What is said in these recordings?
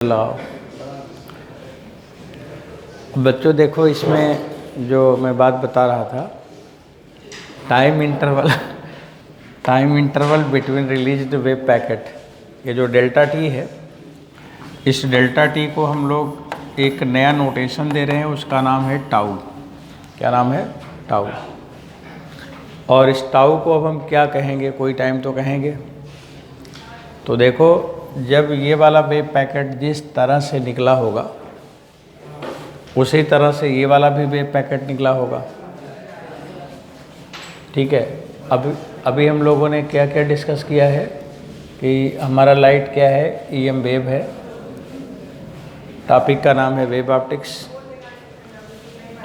लाओ। बच्चों देखो, इसमें जो मैं बात बता रहा था, time interval between released wave packet, ये जो डेल्टा टी है, इस डेल्टा टी को हम लोग एक नया नोटेशन दे रहे हैं, उसका नाम है टाउ। क्या नाम है? टाउ। और इस टाउ को अब हम क्या कहेंगे? कोई टाइम तो कहेंगे। तो देखो, जब ये वाला वेव पैकेट जिस तरह से निकला होगा उसी तरह से ये वाला भी वेव पैकेट निकला होगा। ठीक है। अभी हम लोगों ने क्या क्या डिस्कस किया है कि हमारा लाइट क्या है? ईएम वेव है। टॉपिक का नाम है वेव ऑप्टिक्स।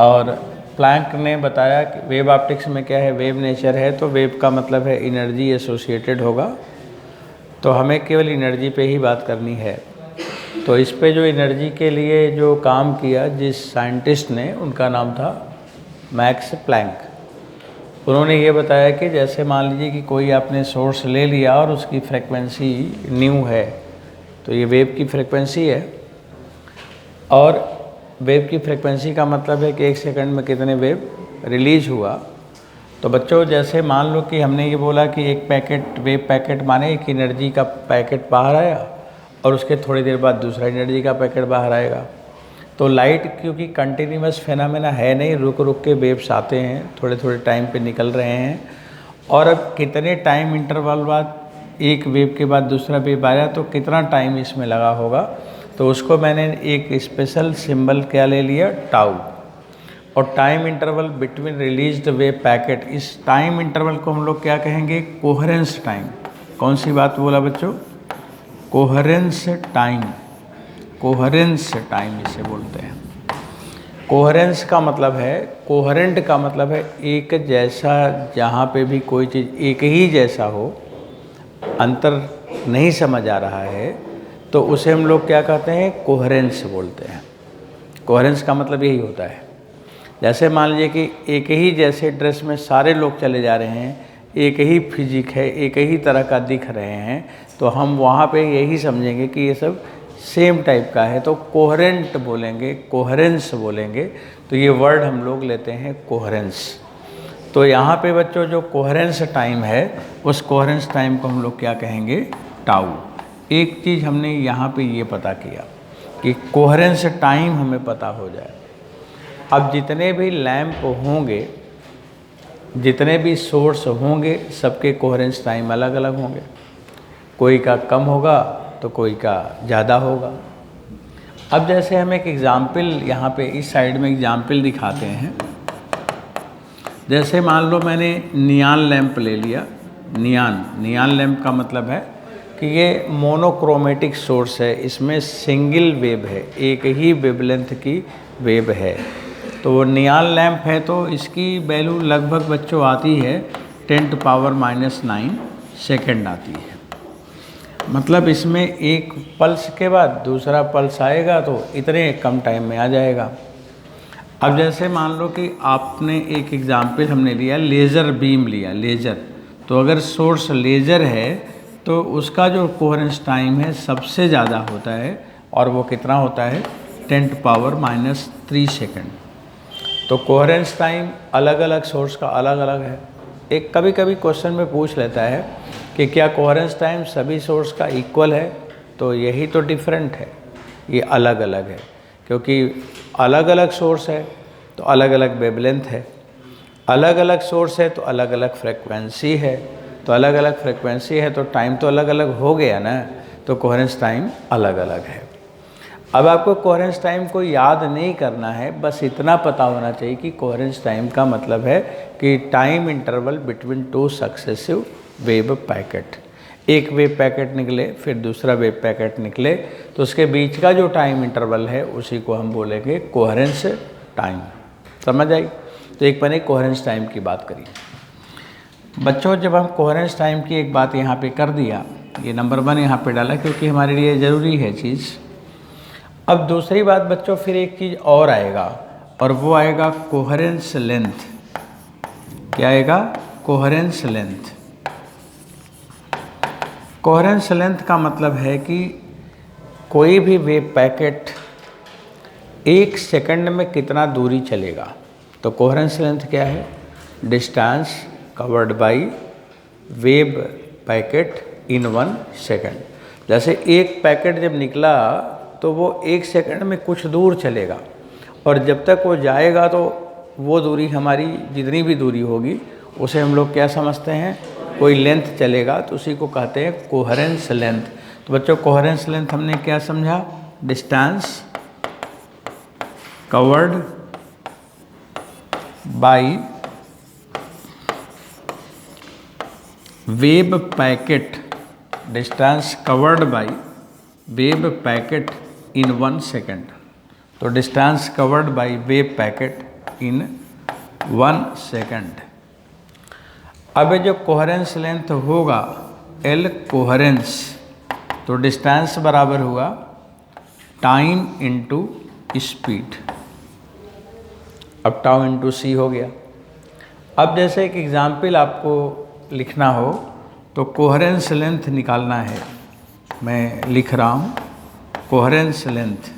और प्लैंक ने बताया कि वेव ऑप्टिक्स में क्या है? वेव नेचर है, तो वेव का मतलब है एनर्जी एसोसिएटेड होगा। तो हमें केवल एनर्जी पे ही बात करनी है। तो इस पे जो एनर्जी के लिए जो काम किया जिस साइंटिस्ट ने, उनका नाम था मैक्स प्लैंक। उन्होंने ये बताया कि जैसे मान लीजिए कि कोई आपने सोर्स ले लिया और उसकी फ्रिक्वेंसी न्यू है, तो ये वेव की फ्रिक्वेंसी है। और वेव की फ्रिक्वेंसी का मतलब है कि एक सेकंड में कितने वेव रिलीज हुआ। तो बच्चों, जैसे मान लो कि हमने ये बोला कि एक पैकेट, वेव पैकेट माने एक एनर्जी का पैकेट बाहर आया और उसके थोड़ी देर बाद दूसरा एनर्जी का पैकेट बाहर आएगा। तो लाइट क्योंकि कंटिन्यूअस फेनामेना है नहीं, रुक रुक के वेव्स आते हैं, थोड़े थोड़े टाइम पे निकल रहे हैं। और अब कितने टाइम इंटरवल बाद एक वेव के बाद दूसरा वेव आया, तो कितना टाइम इसमें लगा होगा। तो उसको मैंने एक स्पेशल सिंबल क्या ले लिया? टाउ। और time interval between released wave packet, इस टाइम इंटरवल को हम लोग क्या कहेंगे? Coherence time. कौन सी बात बोला बच्चों? Coherence time. कोहेरेंस टाइम इसे बोलते हैं। कोहेरेंस का मतलब है, कोहेरेंट का मतलब है एक जैसा, जहाँ पे भी कोई चीज़ एक ही जैसा हो, अंतर नहीं समझ आ रहा है, तो उसे हम लोग क्या कहते हैं? कोहेरेंस बोलते हैं। कोहेरेंस का मतलब यही होता है। जैसे मान लीजिए कि एक ही जैसे ड्रेस में सारे लोग चले जा रहे हैं, एक ही फिजिक है, एक ही तरह का दिख रहे हैं, तो हम वहाँ पे यही समझेंगे कि ये सब सेम टाइप का है, तो कोहेरेंट बोलेंगे, कोहेरेंस बोलेंगे। तो ये वर्ड हम लोग लेते हैं कोहेरेंस। तो यहाँ पे बच्चों जो कोहेरेंस टाइम है, उस कोहेरेंस टाइम को हम लोग क्या कहेंगे? टाउ। एक चीज़ हमने यहाँ पे ये पता किया कि कोहेरेंस टाइम हमें पता हो जाए। अब जितने भी लैंप होंगे, जितने भी सोर्स होंगे, सबके कोहेरेंस टाइम अलग अलग होंगे। कोई का कम होगा तो कोई का ज़्यादा होगा। अब जैसे हम एक एग्ज़ाम्पल यहाँ पे इस साइड में एग्ज़ाम्पल दिखाते हैं। जैसे मान लो मैंने नियॉन लैंप ले लिया। नियॉन लैंप का मतलब है कि ये मोनोक्रोमेटिक सोर्स है, इसमें सिंगल वेव है, एक ही वेवलेंथ की वेव है। तो वो नियॉन लैंप है, तो इसकी वैल्यू लगभग बच्चों आती है 10⁻⁹ सेकेंड आती है। मतलब इसमें एक पल्स के बाद दूसरा पल्स आएगा तो इतने कम टाइम में आ जाएगा। अब जैसे मान लो कि आपने एक एग्ज़ाम्पल हमने लिया, लेज़र बीम लिया, लेज़र। तो अगर सोर्स लेज़र है तो उसका जो कोहेरेंस टाइम है सबसे ज़्यादा होता है, और वो कितना होता है? 10⁻³ सेकेंड। तो कोहेरेंस टाइम अलग अलग सोर्स का अलग अलग है। एक कभी कभी क्वेश्चन में पूछ लेता है कि क्या कोहेरेंस टाइम सभी सोर्स का इक्वल है? तो यही तो डिफरेंट है, ये अलग अलग है। क्योंकि अलग अलग सोर्स है तो अलग अलग वेवलेंथ है, अलग अलग सोर्स है तो अलग अलग फ्रिक्वेंसी है, तो अलग अलग फ्रिक्वेंसी है तो टाइम तो अलग अलग हो गया ना। तो कोहेरेंस टाइम अलग अलग है। अब आपको कोहेरेंस टाइम को याद नहीं करना है, बस इतना पता होना चाहिए कि कोहेरेंस टाइम का मतलब है कि time interval between two successive wave packet. एक वेव पैकेट निकले, फिर दूसरा वेव पैकेट निकले, तो उसके बीच का जो टाइम इंटरवल है उसी को हम बोलेंगे कोहेरेंस टाइम। समझ आई? तो एक मैंने कोहेरेंस टाइम की बात करी। बच्चों, जब हम कोहेरेंस टाइम की एक बात यहाँ पे कर दिया, ये नंबर 1 यहाँ पे डाला क्योंकि हमारे लिए ज़रूरी है चीज़। अब दूसरी बात बच्चों, फिर एक चीज़ और आएगा, और वो आएगा कोहेरेंस लेंथ। क्या आएगा? Coherence length. कोहेरेंस लेंथ का मतलब है कि कोई भी वेव पैकेट 1 सेकंड में कितना दूरी चलेगा। तो कोहेरेंस लेंथ क्या है? Distance covered by wave packet in 1 second. जैसे एक पैकेट जब निकला तो वो 1 सेकंड में कुछ दूर चलेगा, और जब तक वो जाएगा तो वो दूरी हमारी जितनी भी दूरी होगी उसे हम लोग क्या समझते हैं? कोई लेंथ चलेगा, तो उसी को कहते हैं कोहेरेंस लेंथ। तो बच्चों कोहेरेंस लेंथ हमने क्या समझा? Distance covered by wave packet, distance covered by wave packet in 1 second. तो distance covered by wave packet in 1 second. अब जो कोहेरेंस लेंथ होगा L कोहेरेंस, तो डिस्टेंस बराबर हुआ टाइम इंटू स्पीड। अब टाउ इंटू सी हो गया। अब जैसे एक एग्जाम्पल आपको लिखना हो तो कोहेरेंस लेंथ निकालना है, मैं लिख रहा हूँ कोहेरेंस लेंथ।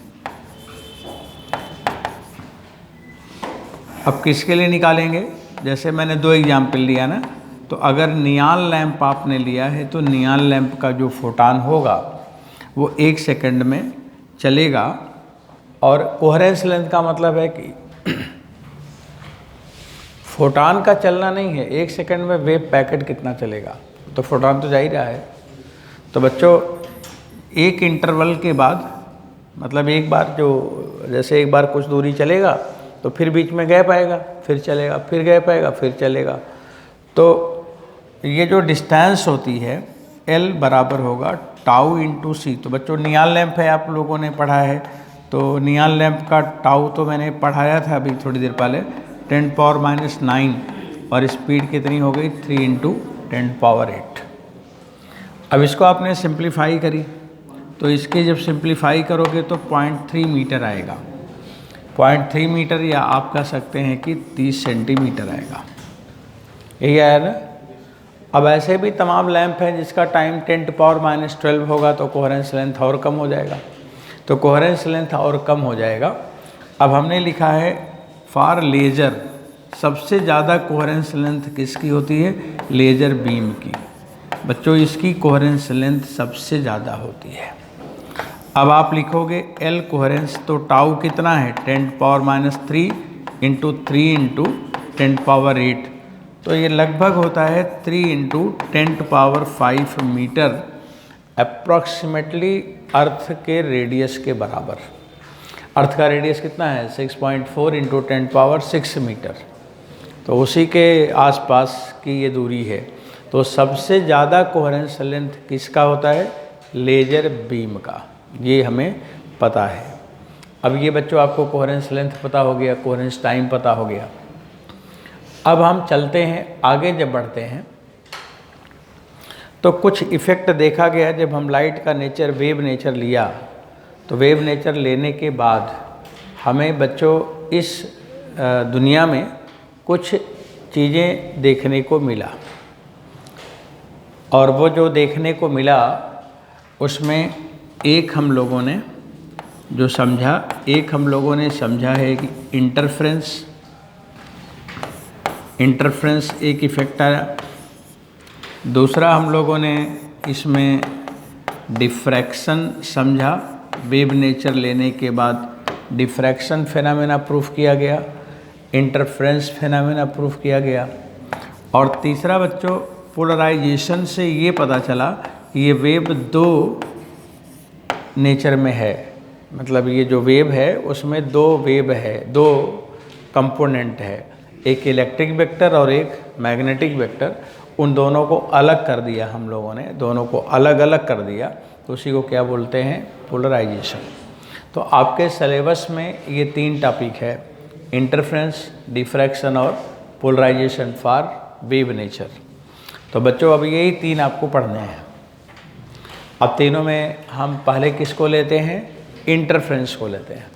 अब किसके लिए निकालेंगे? जैसे मैंने 2 एग्जाम्पल लिया ना, तो अगर नियॉन लैंप आपने लिया है तो नियॉन लैंप का जो फोटान होगा वो 1 सेकंड में चलेगा, और कोहेरेंस लेंथ का मतलब है कि फोटान का चलना नहीं है, 1 सेकंड में वेव पैकेट कितना चलेगा, तो फोटान तो जा ही रहा है। तो बच्चों एक इंटरवल के बाद, मतलब एक बार जो जैसे एक बार कुछ दूरी चलेगा तो फिर बीच में गैप आएगा, फिर चलेगा, फिर गैप आएगा, फिर चलेगा। तो ये जो डिस्टेंस होती है L बराबर होगा टाउ इंटू सी। तो बच्चों नियॉन लैंप है, आप लोगों ने पढ़ा है, तो नियॉन लैंप का टाउ तो मैंने पढ़ाया था अभी थोड़ी देर पहले, 10⁻⁹, और स्पीड कितनी हो गई? 3 × 10⁸। अब इसको आपने सिंप्लीफाई करी, तो इसके जब सिंप्लीफाई करोगे तो 0.3 मीटर आएगा। 0.3 मीटर, या आप कह सकते हैं कि 30 सेंटीमीटर आएगा। यही आया ना? अब ऐसे भी तमाम लैंप हैं जिसका टाइम 10⁻12 होगा, तो कोहेरेंस लेंथ और कम हो जाएगा। तो कोहेरेंस लेंथ और कम हो जाएगा। अब हमने लिखा है फॉर लेज़र, सबसे ज़्यादा कोहेरेंस लेंथ किसकी होती है? लेज़र बीम की। बच्चों इसकी कोहेरेंस लेंथ सबसे ज़्यादा होती है। अब आप लिखोगे L कोहेरेंस, तो टाउ कितना है? 10⁻³ इंटू 3 × 10⁸। तो ये लगभग होता है 3 × 10⁵ मीटर, अप्रॉक्सीमेटली अर्थ के रेडियस के बराबर। अर्थ का रेडियस कितना है? 6.4 × 10⁶ मीटर। तो उसी के आसपास की ये दूरी है। तो सबसे ज़्यादा कोहेरेंस लेंथ किसका होता है? लेज़र बीम का। ये हमें पता है। अब ये बच्चों आपको कोहेरेंस लेंथ पता हो गया, कोहेरेंस टाइम पता हो गया। अब हम चलते हैं आगे, जब बढ़ते हैं तो कुछ इफ़ेक्ट देखा गया। जब हम लाइट का नेचर, वेव नेचर लिया, तो वेव नेचर लेने के बाद हमें बच्चों इस दुनिया में कुछ चीज़ें देखने को मिला, और वो जो देखने को मिला उसमें एक हम लोगों ने जो समझा, एक हम लोगों ने समझा है कि इंटरफ्रेंस एक इफ़ेक्ट आया। दूसरा हम लोगों ने इसमें डिफ्रैक्शन समझा, वेव नेचर लेने के बाद डिफ्रैक्शन फेनामेना प्रूफ किया गया, इंटरफ्रेंस फेनामेना प्रूफ किया गया। और तीसरा बच्चों पोलराइजेशन से ये पता चला कि ये वेव 2 नेचर में है, मतलब ये जो वेव है उसमें 2 वेव है, 2 कंपोनेंट है, एक इलेक्ट्रिक वेक्टर और एक मैग्नेटिक वेक्टर। उन दोनों को अलग कर दिया हम लोगों ने, दोनों को अलग अलग कर दिया, तो उसी को क्या बोलते हैं? पोलराइजेशन। तो आपके सिलेबस में ये 3 टॉपिक है, इंटरफ्रेंस, डिफ्रैक्शन और पोलराइजेशन फॉर वेव नेचर। तो बच्चों अब यही 3 आपको पढ़ने हैं। अब तीनों में हम पहले किसको लेते हैं? इंटरफ्रेंस को लेते हैं।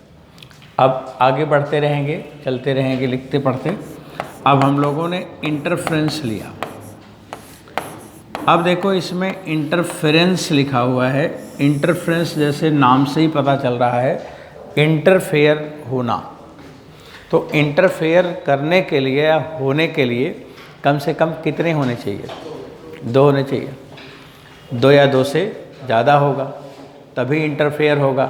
अब आगे बढ़ते रहेंगे, चलते रहेंगे, लिखते पढ़ते। अब हम लोगों ने इंटरफ्रेंस लिया। अब देखो इसमें इंटरफेरेंस लिखा हुआ है। इंटरफेरेंस जैसे नाम से ही पता चल रहा है, इंटरफेयर होना। तो इंटरफेयर करने के लिए या होने के लिए कम से कम कितने होने चाहिए? 2 होने चाहिए। 2 या 2 से ज़्यादा होगा तभी इंटरफेयर होगा।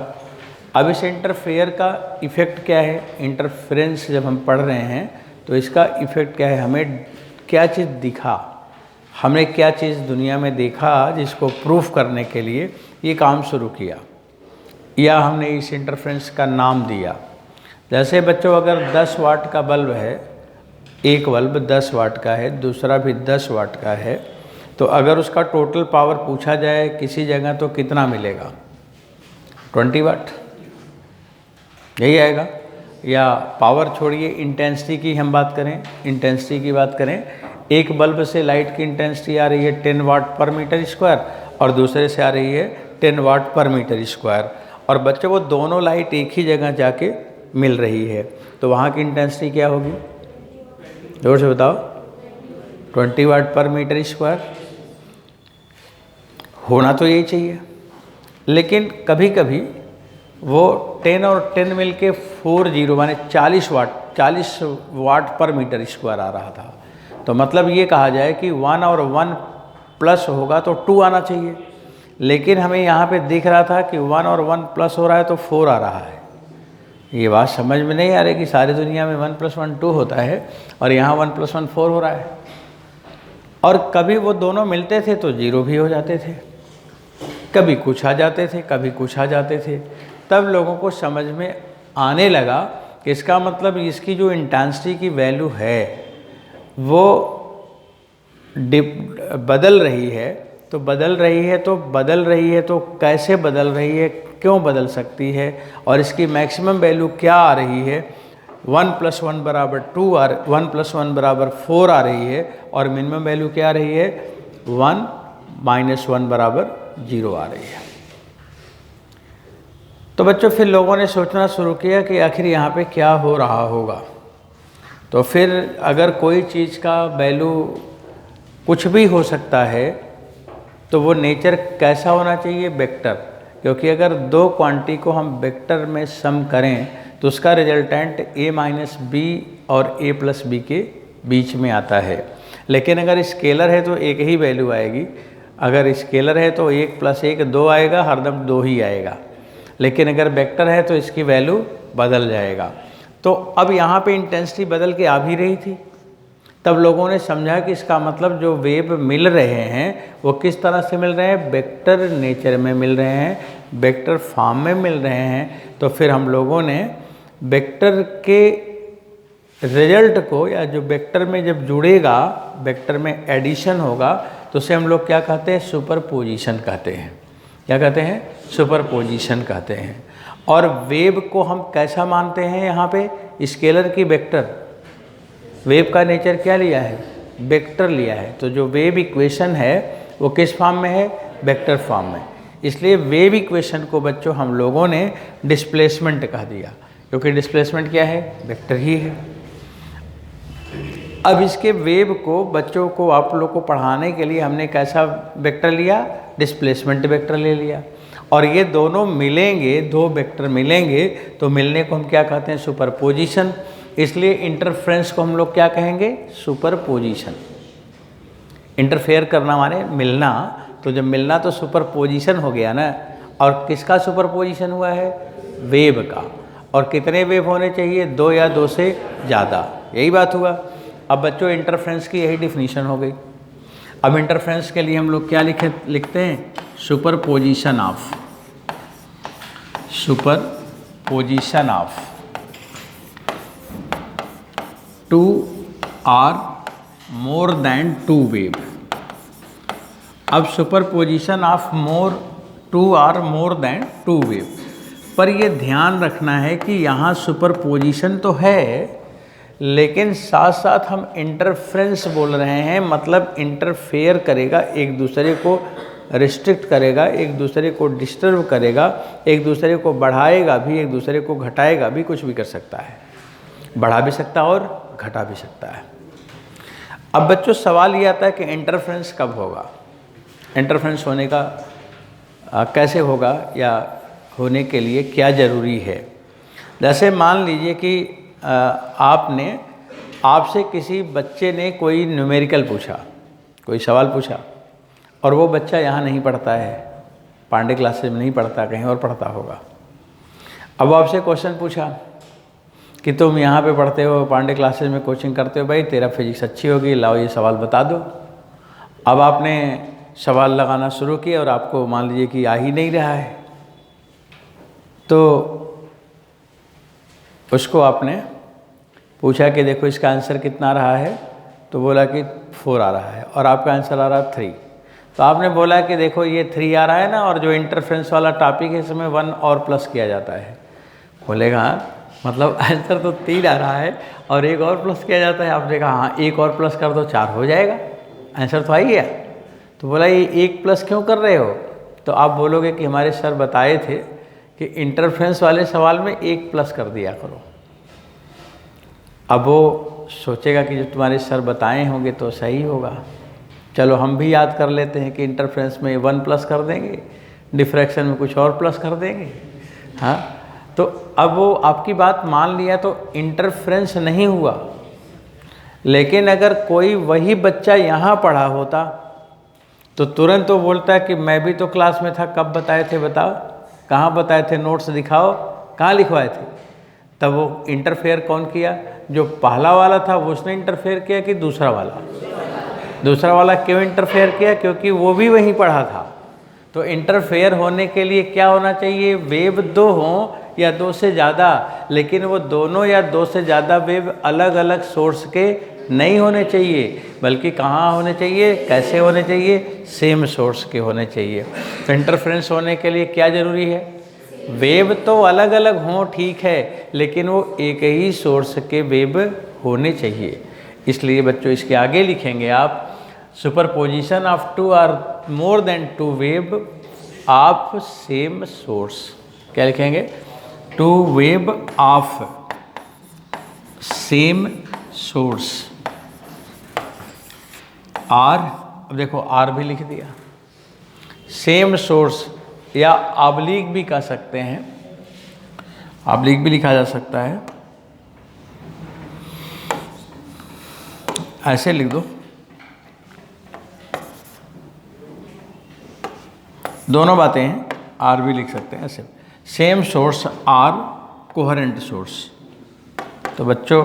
अब इस इंटरफेयर का इफ़ेक्ट क्या है? इंटरफेरेंस जब हम पढ़ रहे हैं तो इसका इफ़ेक्ट क्या है? हमें क्या चीज़ दिखा, हमने क्या चीज़ दुनिया में देखा जिसको प्रूफ करने के लिए ये काम शुरू किया, या हमने इस इंटरफेरेंस का नाम दिया। जैसे बच्चों अगर 10 वाट का बल्ब है, एक बल्ब 10 वाट का है, दूसरा भी 10 वाट का है, तो अगर उसका टोटल पावर पूछा जाए किसी जगह तो कितना मिलेगा? 20 वाट, यही आएगा। या पावर छोड़िए, इंटेंसिटी की हम बात करें, इंटेंसिटी की बात करें, एक बल्ब से लाइट की इंटेंसिटी आ रही है 10 वाट पर मीटर स्क्वायर और दूसरे से आ रही है 10 वाट पर मीटर स्क्वायर, और बच्चों वो दोनों लाइट एक ही जगह जाके मिल रही है, तो वहाँ की इंटेंसिटी क्या होगी? जोर से बताओ। 20 वाट पर मीटर स्क्वायर होना तो यही चाहिए, लेकिन कभी कभी वो 10 और 10 मिल के 40 माने 40 वाट पर मीटर स्क्वायर आ रहा था। तो मतलब ये कहा जाए कि 1 और 1 प्लस होगा तो 2 आना चाहिए, लेकिन हमें यहाँ पे दिख रहा था कि 1 और 1 प्लस हो रहा है तो 4 आ रहा है। ये बात समझ में नहीं आ रही कि सारी दुनिया में 1 + 1 2 होता है और यहाँ 1 + 1 4 हो रहा है। और कभी वो दोनों मिलते थे तो 0 भी हो जाते थे, कभी कुछ आ जाते थे, कभी कुछ आ जाते थे। तब लोगों को समझ में आने लगा कि इसका मतलब इसकी जो इंटेंसिटी की वैल्यू है वो बदल रही है। तो बदल रही है तो कैसे बदल रही है, क्यों बदल सकती है, और इसकी मैक्सिमम वैल्यू क्या आ रही है? 1 + 1 = 2 1 + 1 = 4 आ रही है, और मिनिमम वैल्यू क्या आ रही है? 1 - 1 = 0 आ रही है। तो बच्चों फिर लोगों ने सोचना शुरू किया कि आखिर यहाँ पे क्या हो रहा होगा। तो फिर अगर कोई चीज़ का वैल्यू कुछ भी हो सकता है तो वो नेचर कैसा होना चाहिए? वेक्टर। क्योंकि अगर 2 क्वांटिटी को हम वेक्टर में सम करें तो उसका रिजल्टेंट a - b और a + b के बीच में आता है। लेकिन अगर स्केलर है तो एक ही वैल्यू आएगी। अगर स्केलर है तो 1 + 1 2 आएगा, हरदम 2 ही आएगा। लेकिन अगर वेक्टर है तो इसकी वैल्यू बदल जाएगा। तो अब यहाँ पे इंटेंसिटी बदल के आ भी रही थी। तब लोगों ने समझा कि इसका मतलब जो वेव मिल रहे हैं वो किस तरह से मिल रहे हैं? वेक्टर नेचर में मिल रहे हैं, वेक्टर फॉर्म में मिल रहे हैं। तो फिर हम लोगों ने वेक्टर के रिजल्ट को, या जो वेक्टर में जब जुड़ेगा, वेक्टर में एडिशन होगा, तो उसे हम लोग क्या कहते हैं? सुपरपोजिशन कहते हैं। क्या कहते हैं? सुपरपोजिशन कहते हैं। और वेव को हम कैसा मानते हैं? यहाँ पे स्केलर की वेक्टर। वेव का नेचर क्या लिया है? वेक्टर लिया है। तो जो वेव इक्वेशन है वो किस फॉर्म में है? वेक्टर फॉर्म में। इसलिए वेव इक्वेशन को बच्चों हम लोगों ने डिस्प्लेसमेंट कह दिया, क्योंकि डिस्प्लेसमेंट क्या है? वेक्टर ही है। अब इसके वेव को बच्चों को, आप लोग को पढ़ाने के लिए हमने कैसा वेक्टर लिया? डिस्प्लेसमेंट वेक्टर ले लिया। और ये दोनों मिलेंगे, 2 वेक्टर मिलेंगे तो मिलने को हम क्या कहते हैं? सुपरपोजिशन। इसलिए इंटरफ्रेंस को हम लोग क्या कहेंगे? सुपरपोजिशन। इंटरफेयर करना माने मिलना, तो जब मिलना तो सुपरपोजिशन हो गया ना। और किसका सुपरपोजिशन हुआ है? वेव का। और कितने वेव होने चाहिए? 2 या 2 से ज़्यादा। यही बात हुआ। अब बच्चों इंटरफ्रेंस की यही डिफिनीशन हो गई। अब इंटरफ्रेंस के लिए हम लोग क्या लिखते हैं? Superposition of 2 are more than 2 wave. अब superposition of 2 are more than 2 wave, पर ये ध्यान रखना है कि यहाँ सुपरपोजिशन तो है, लेकिन साथ साथ हम इंटरफ्रेंस बोल रहे हैं। मतलब इंटरफेयर करेगा, एक दूसरे को रिस्ट्रिक्ट करेगा, एक दूसरे को डिस्टर्ब करेगा, एक दूसरे को बढ़ाएगा भी, एक दूसरे को घटाएगा भी, कुछ भी कर सकता है। बढ़ा भी सकता है और घटा भी सकता है। अब बच्चों सवाल ये आता है कि इंटरफ्रेंस कब होगा? इंटरफ्रेंस होने का कैसे होगा या होने के लिए क्या ज़रूरी है। जैसे मान लीजिए कि आपसे किसी बच्चे ने कोई न्यूमेरिकल पूछा, कोई सवाल पूछा, और वो बच्चा यहाँ नहीं पढ़ता है, पांडे क्लासेस में नहीं पढ़ता, कहीं और पढ़ता होगा। अब वो आपसे क्वेश्चन पूछा कि तुम यहाँ पे पढ़ते हो, पांडे क्लासेस में कोचिंग करते हो, भाई तेरा फिजिक्स अच्छी होगी, लाओ ये सवाल बता दो। अब आपने सवाल लगाना शुरू किया और आपको मान लीजिए कि आ ही नहीं रहा है, तो उसको आपने पूछा कि देखो इसका आंसर कितना आ रहा है, तो बोला कि 4 आ रहा है, और आपका आंसर आ रहा है 3। तो आपने बोला कि देखो ये 3 आ रहा है ना, और जो इंटरफ्रेंस वाला टॉपिक है इसमें 1 और प्लस किया जाता है। बोलेगा हाँ, मतलब आंसर तो 3 आ रहा है और 1 और प्लस किया जाता है। आपने कहा हाँ 1 और प्लस कर दो 4 हो जाएगा, आंसर तो आ ही गया। तो बोला ये 1 प्लस क्यों कर रहे हो? तो आप बोलोगे कि हमारे सर बताए थे कि इंटरफ्रेंस वाले सवाल में 1 प्लस कर दिया करो। अब वो सोचेगा कि जो तुम्हारे सर बताए होंगे तो सही होगा, चलो हम भी याद कर लेते हैं कि इंटरफ्रेंस में 1 प्लस कर देंगे, डिफ्रैक्शन में कुछ और प्लस कर देंगे। हाँ, तो अब वो आपकी बात मान लिया तो इंटरफ्रेंस नहीं हुआ। लेकिन अगर कोई वही बच्चा यहाँ पढ़ा होता तो तुरंत वो बोलता है कि मैं भी तो क्लास में था, कब बताए थे बताओ, कहाँ बताए थे, नोट्स दिखाओ, कहाँ लिखवाए थे। तब वो इंटरफेयर कौन किया? जो पहला वाला था वो उसने इंटरफेयर किया कि दूसरा वाला? दूसरा वाला क्यों इंटरफेयर किया? क्योंकि वो भी वहीं पढ़ा था। तो इंटरफेयर होने के लिए क्या होना चाहिए? वेव 2 हों या 2 से ज़्यादा, लेकिन वो दोनों या 2 से ज़्यादा वेव अलग अलग सोर्स के नहीं होने चाहिए, बल्कि कहाँ होने चाहिए, कैसे होने चाहिए? सेम सोर्स के होने चाहिए। तो इंटरफ्रेंस होने के लिए क्या ज़रूरी है? वेव तो अलग अलग हों ठीक है, लेकिन वो एक ही सोर्स के वेव होने चाहिए। इसलिए बच्चों इसके आगे लिखेंगे आप, सुपरपोजिशन ऑफ 2 और more than 2 wave of same source. क्या लिखेंगे? 2 wave of same source are. अब देखो आर भी लिख दिया, सेम सोर्स, या ऑब्लिक भी कह सकते हैं, ऑब्लिक भी लिखा जा सकता है, ऐसे लिख दो, दोनों बातें हैं, आर भी लिख सकते हैं ऐसे। Same source are coherent source. तो बच्चों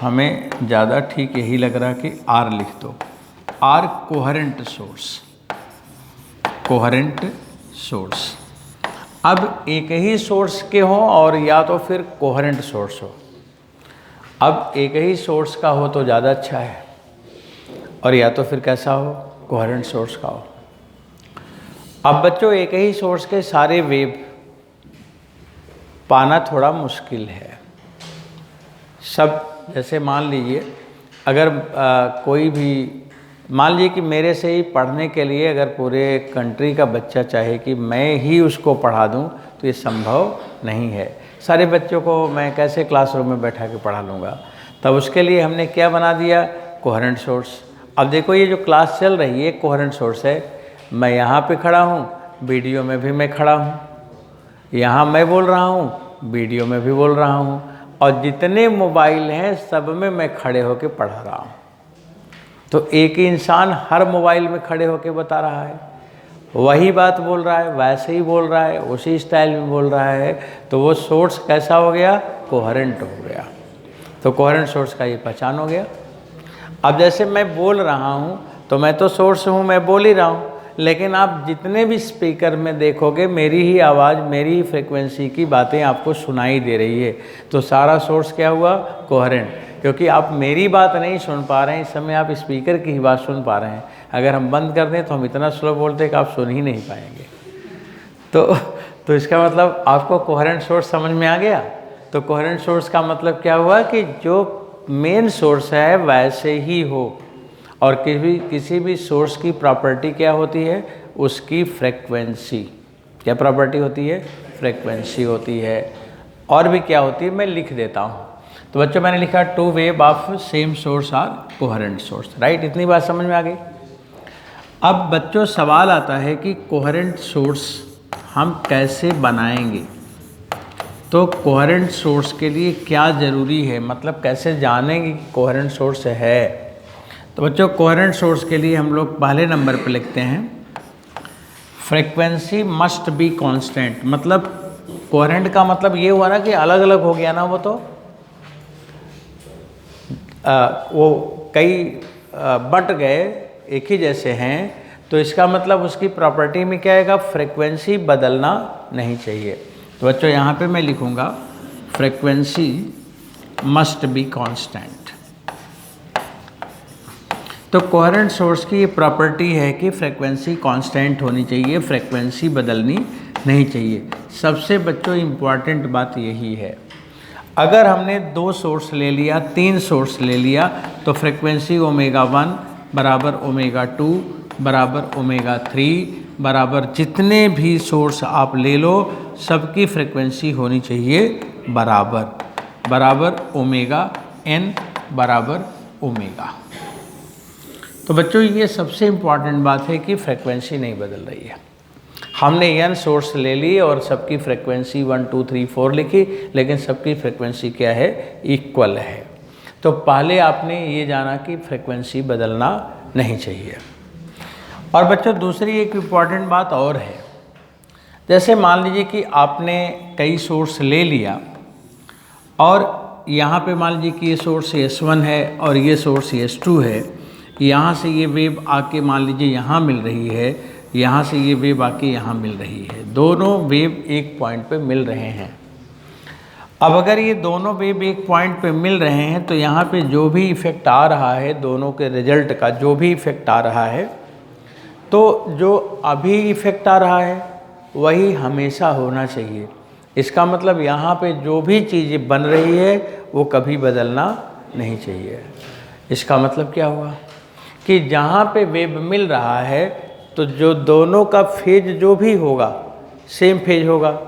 हमें ज़्यादा ठीक यही लग रहा है कि आर लिख दो, are coherent source, coherent source. अब एक ही सोर्स के हो और या तो फिर कोहेरेंट सोर्स हो। अब एक ही सोर्स का हो तो ज़्यादा अच्छा है, और या तो फिर कैसा हो? कोहेरेंट सोर्स का हो। अब बच्चों एक ही सोर्स के सारे वेव पाना थोड़ा मुश्किल है। सब जैसे मान लीजिए अगर कोई भी, मान लीजिए कि मेरे से ही पढ़ने के लिए अगर पूरे कंट्री का बच्चा चाहे कि मैं ही उसको पढ़ा दूं, तो ये संभव नहीं है। सारे बच्चों को मैं कैसे क्लासरूम में बैठा के पढ़ा लूँगा? तब उसके लिए हमने क्या बना दिया? Coherent source. अब देखो ये जो क्लास चल रही है कोहेरेंट सोर्स है। मैं यहाँ पे खड़ा हूँ, वीडियो में भी मैं खड़ा हूँ, यहाँ मैं बोल रहा हूँ, वीडियो में भी बोल रहा हूँ, और जितने मोबाइल हैं सब में मैं खड़े होके पढ़ा रहा हूँ। तो एक ही इंसान हर मोबाइल में खड़े होके बता रहा है, वही बात बोल रहा है, वैसे ही बोल रहा है, उसी स्टाइल में बोल रहा है। तो वो सोर्स कैसा हो गया? कोहेरेंट हो गया। तो कोहेरेंट सोर्स का ये पहचान हो गया। अब जैसे मैं बोल रहा हूँ तो मैं तो सोर्स हूँ, मैं बोल ही रहा हूँ, लेकिन आप जितने भी स्पीकर में देखोगे मेरी ही आवाज़, मेरी ही फ्रिक्वेंसी की बातें आपको सुनाई दे रही है। तो सारा सोर्स क्या हुआ? कोहेरेंट। क्योंकि आप मेरी बात नहीं सुन पा रहे हैं, इस समय आप स्पीकर की ही बात सुन पा रहे हैं। अगर हम बंद कर दें तो हम इतना स्लो बोलते हैं कि आप सुन ही नहीं पाएंगे। तो इसका मतलब आपको कोहेरेंट सोर्स समझ में आ गया। तो कोहेरेंट सोर्स का मतलब क्या हुआ कि जो मेन सोर्स है वैसे ही हो, और किसी भी सोर्स की प्रॉपर्टी क्या होती है? उसकी फ्रेक्वेंसी। क्या प्रॉपर्टी होती है? फ्रेक्वेंसी होती है। और भी क्या होती है मैं लिख देता हूँ। तो बच्चों मैंने लिखा 2 wave of same source are coherent source, right. इतनी बात समझ में आ गई। अब बच्चों सवाल आता है कि कोहेरेंट सोर्स हम कैसे बनाएंगे। तो कोहेरेंट सोर्स के लिए क्या ज़रूरी है, मतलब कैसे जानेंगे कि कोहेरेंट सोर्स है। तो बच्चों कोहेरेंट सोर्स के लिए हम लोग पहले नंबर पर लिखते हैं फ्रीक्वेंसी मस्ट बी कांस्टेंट। मतलब कोहेरेंट का मतलब ये हुआ ना कि अलग अलग हो गया ना, वो कई बट गए, एक ही जैसे हैं, तो इसका मतलब उसकी प्रॉपर्टी में क्या आएगा, फ्रीक्वेंसी बदलना नहीं चाहिए। तो बच्चों यहाँ पे मैं लिखूँगा फ्रीक्वेंसी मस्ट बी कांस्टेंट। तो कोहेरेंट सोर्स की ये प्रॉपर्टी है कि फ्रीक्वेंसी कांस्टेंट होनी चाहिए, फ्रीक्वेंसी बदलनी नहीं चाहिए। सबसे बच्चों इम्पॉर्टेंट बात यही है। अगर हमने 2 सोर्स ले लिया, 3 सोर्स ले लिया, तो फ्रीक्वेंसी ω1 बराबर ω2 बराबर ω3 बराबर जितने भी सोर्स आप ले लो सबकी फ्रीक्वेंसी होनी चाहिए बराबर ωn बराबर ω। तो बच्चों ये सबसे इम्पॉर्टेंट बात है कि फ्रीक्वेंसी नहीं बदल रही है। हमने n सोर्स ले लिए और सबकी फ्रीक्वेंसी 1 2 3 4 लिखी, लेकिन सबकी फ्रीक्वेंसी क्या है, इक्वल है। तो पहले आपने ये जाना कि फ्रीक्वेंसी बदलना नहीं चाहिए। और बच्चों दूसरी एक इम्पॉर्टेंट बात और है, जैसे मान लीजिए कि आपने कई सोर्स ले लिया और यहाँ पे मान लीजिए कि ये सोर्स S1 है और ये सोर्स S2 है, यहाँ से ये वेव आके मान लीजिए यहाँ मिल रही है, यहाँ से ये वेव आके यहाँ मिल रही है, दोनों वेव एक पॉइंट पे मिल रहे हैं। अब अगर ये दोनों वेव एक पॉइंट पे मिल रहे हैं तो यहाँ पे जो भी इफ़ेक्ट आ रहा है, दोनों के रिजल्ट का जो भी इफ़ेक्ट आ रहा है, तो जो अभी इफ़ेक्ट आ रहा है वही हमेशा होना चाहिए। इसका मतलब यहाँ पे जो भी चीज़ बन रही है वो कभी बदलना नहीं चाहिए। इसका मतलब क्या हुआ कि जहाँ पे वेव मिल रहा है तो जो दोनों का फेज जो भी होगा सेम फेज होगा,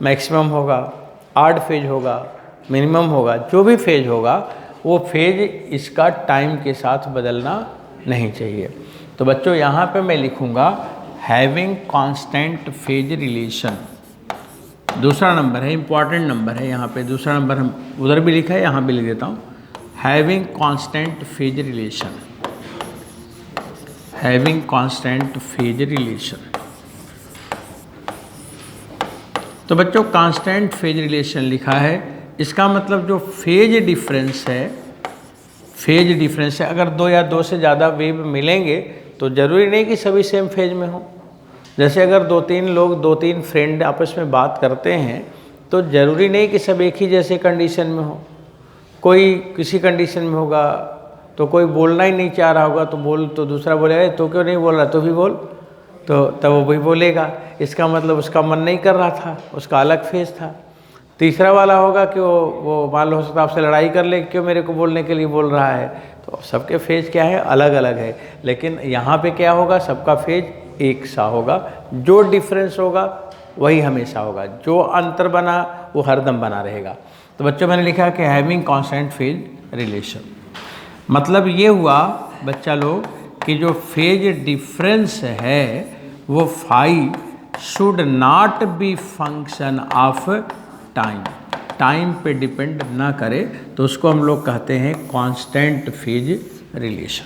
मैक्सिमम होगा, ऑड फेज होगा, मिनिमम होगा, जो भी फेज होगा वो फेज इसका टाइम के साथ बदलना नहीं चाहिए। तो बच्चों यहाँ पे मैं लिखूँगा हैविंग कांस्टेंट फेज रिलेशन। दूसरा नंबर है, इम्पॉर्टेंट नंबर है, यहाँ पे दूसरा नंबर हम उधर भी लिखा है, यहाँ भी लिख देता हूँ, having constant phase relation, having constant phase relation. तो बच्चों कांस्टेंट फेज रिलेशन लिखा है, इसका मतलब जो फेज डिफरेंस है, अगर 2 या 2 से ज़्यादा वेव मिलेंगे तो ज़रूरी नहीं कि सभी सेम फेज में हो। जैसे अगर 2-3 लोग 2-3 फ्रेंड आपस में बात करते हैं तो ज़रूरी नहीं कि सब एक ही जैसे कंडीशन में हो। कोई किसी कंडीशन में होगा तो कोई बोलना ही नहीं चाह रहा होगा, तो दूसरा बोलेगा तो क्यों नहीं बोल रहा, तो भी बोल, तो तब वो भी बोलेगा। इसका मतलब उसका मन नहीं कर रहा था, उसका अलग फेज था। तीसरा वाला होगा कि वो मान लो हो सकता है आपसे लड़ाई कर ले, क्यों मेरे को बोलने के लिए बोल रहा है। तो सबके फेज क्या है, अलग अलग है, लेकिन यहाँ पे क्या होगा, सबका फेज एक सा होगा। जो डिफरेंस होगा वही हमेशा होगा, जो अंतर बना वो हरदम बना रहेगा। तो बच्चों मैंने लिखा कि हैविंग कांस्टेंट फेज रिलेशन, मतलब ये हुआ बच्चा लोग कि जो फेज डिफरेंस है वो phi should not be function of time, time पे डिपेंड ना करे, तो उसको हम लोग कहते हैं कांस्टेंट फेज रिलेशन।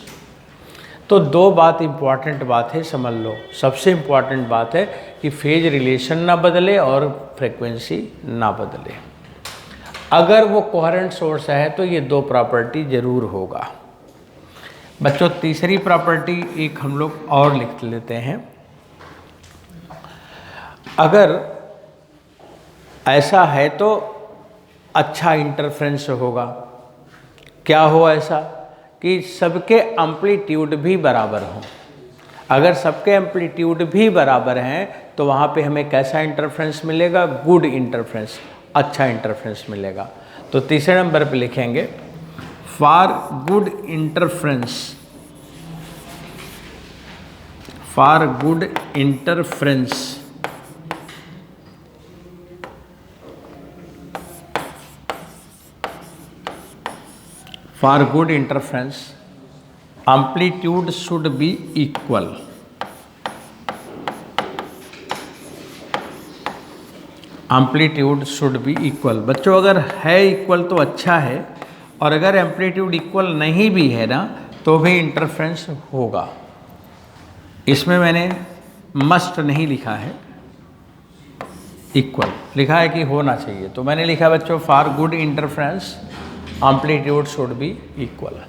तो 2 बात इम्पॉर्टेंट बात है, समझ लो। सबसे इम्पॉर्टेंट बात है कि फेज रिलेशन ना बदले और फ्रीक्वेंसी ना बदले। अगर वो कोहेरेंट सोर्स है तो ये 2 प्रॉपर्टी जरूर होगा। बच्चों तीसरी प्रॉपर्टी एक हम लोग और लिख लेते हैं। अगर ऐसा है तो अच्छा इंटरफ्रेंस होगा। क्या हो ऐसा कि सबके एम्पलीट्यूड भी बराबर हों। अगर सबके एम्पलीट्यूड भी बराबर हैं तो वहाँ पे हमें कैसा इंटरफ्रेंस मिलेगा, गुड इंटरफ्रेंस, अच्छा इंटरफ्रेंस मिलेगा। तो तीसरे नंबर पे लिखेंगे for good interference, for good interference for good interference amplitude should be equal. Amplitude should be equal. बच्चों अगर है इक्वल तो अच्छा है, और अगर एम्पलीट्यूड इक्वल नहीं भी है ना तो भी इंटरफ्रेंस होगा। इसमें मैंने मस्ट नहीं लिखा है, इक्वल लिखा है कि होना चाहिए। तो मैंने लिखा बच्चों for good interference amplitude should be equal.